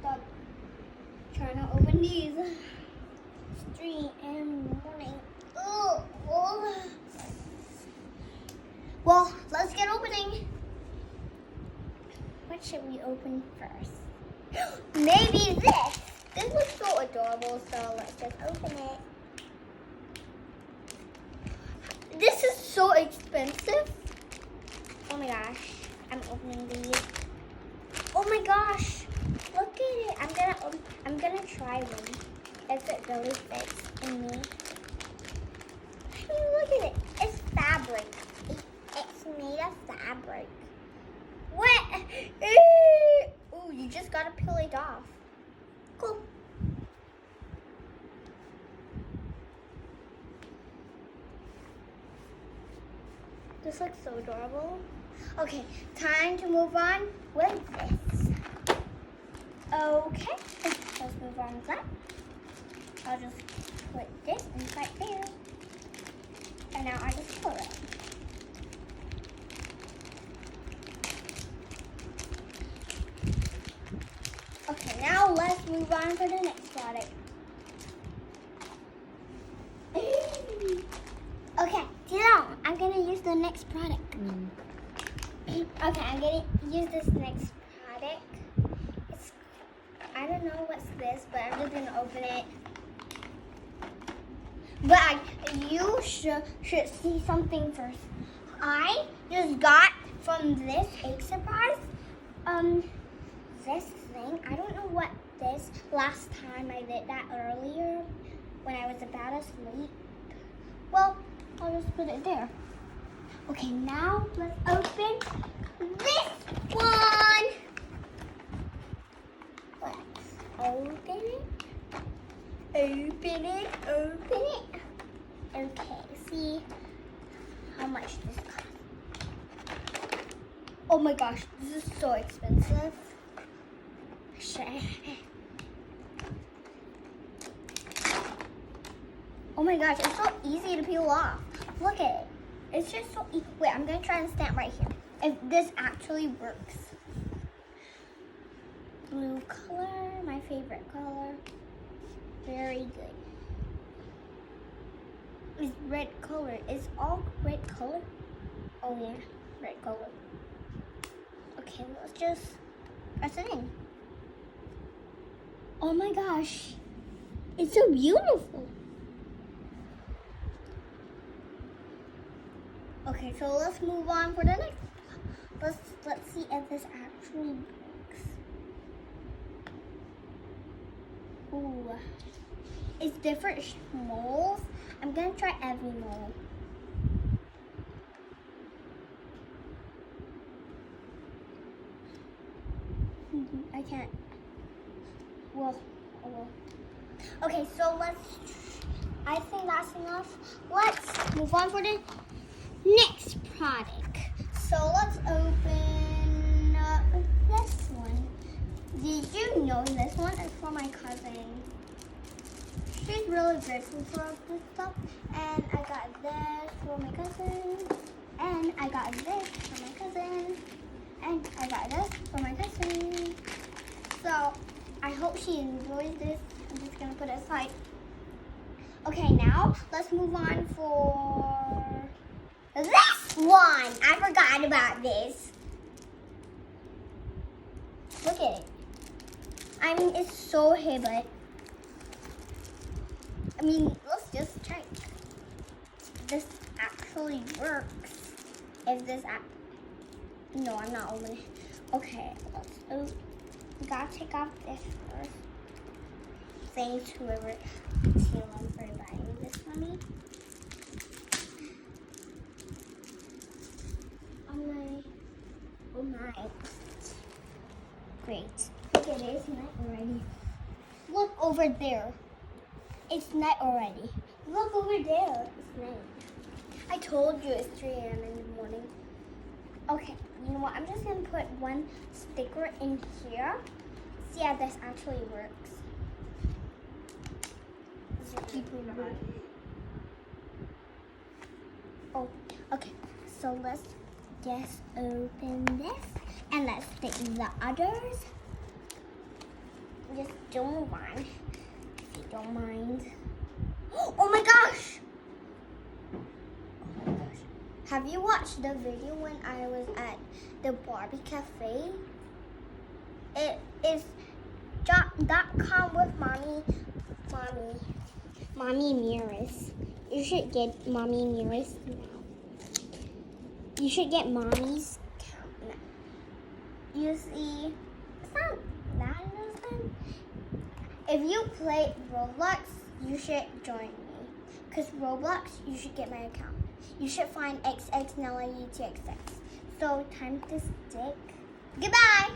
up trying to open these. It's 3 in the morning. Oh. Well, let's get opening. What should we open first? Maybe this. This looks so adorable, so let's just open it. This is so expensive. Oh my gosh, I'm opening these. Oh my gosh, look at it. I'm gonna try one if it really fits in me. I mean, look at it. It's fabric. It's made of fabric. What? Oh, you just gotta peel it off. Cool. This looks so adorable. Okay, time to move on with this. Okay, let's move on with that. I'll just put this inside there. And now I just pull it. Okay, now let's move on to the next product. Okay, I'm gonna use the next product. Okay, I'm gonna use this next product. I don't know what's this, but I'm just gonna open it. But you should see something first. I just got from this egg surprise, this thing. I don't know what this. Last time I did that earlier when I was about to sleep. Well, I'll just put it there. Okay, now let's open this one. Let's open it. Open it. Okay, see how much this costs. Oh my gosh, this is so expensive. Oh my gosh, it's so easy to peel off. Look at it. It's just so easy. Wait, I'm gonna try and stand right here. If this actually works. Blue color, my favorite color. Very good. It's red color. It's all red color. Oh yeah, red color. Okay, let's just press it in. Oh my gosh, it's so beautiful. Okay, so let's move on for the next. Let's see if this actually works. Ooh, it's different molds. I'm gonna try every mold. I can't. Well, oh well. Okay, so I think that's enough. Let's move on for the next product. So let's open up this one. Did you know this one is for my cousin? She's really grateful for this stuff. And I got this for my cousin. And I got this for my cousin. And I got this for my cousin. So I hope she enjoys this. I'm just gonna put it aside. Okay, now let's move on for this one. I forgot about this. Look at it. I mean, it's so heavy, but I mean, let's just check. This actually works. If this no, I'm not opening it. Okay, we gotta take off this first. Thanks whoever Taylor for buying this for me. Oh my. Great. Look at it, it's night already. Look over there. It's night already. Look over there. It's night. I told you it's 3 a.m. in the morning. Okay, you know what? I'm just gonna put one sticker in here. See how this actually works. Oh, okay. So let's just open this and let's stick the others. don't move on. If you don't mind. Oh my gosh! Oh my gosh. Have you watched the video when I was at the Barbie Cafe? It is .com with Mommy Mirrors. You should get Mommy Mirrors now. You should get Mommy's account now. You see, it's not that innocent. If you play Roblox, you should join me. Because Roblox, you should get my account. You should find XX Nayla UTXX. So time to stick. Goodbye.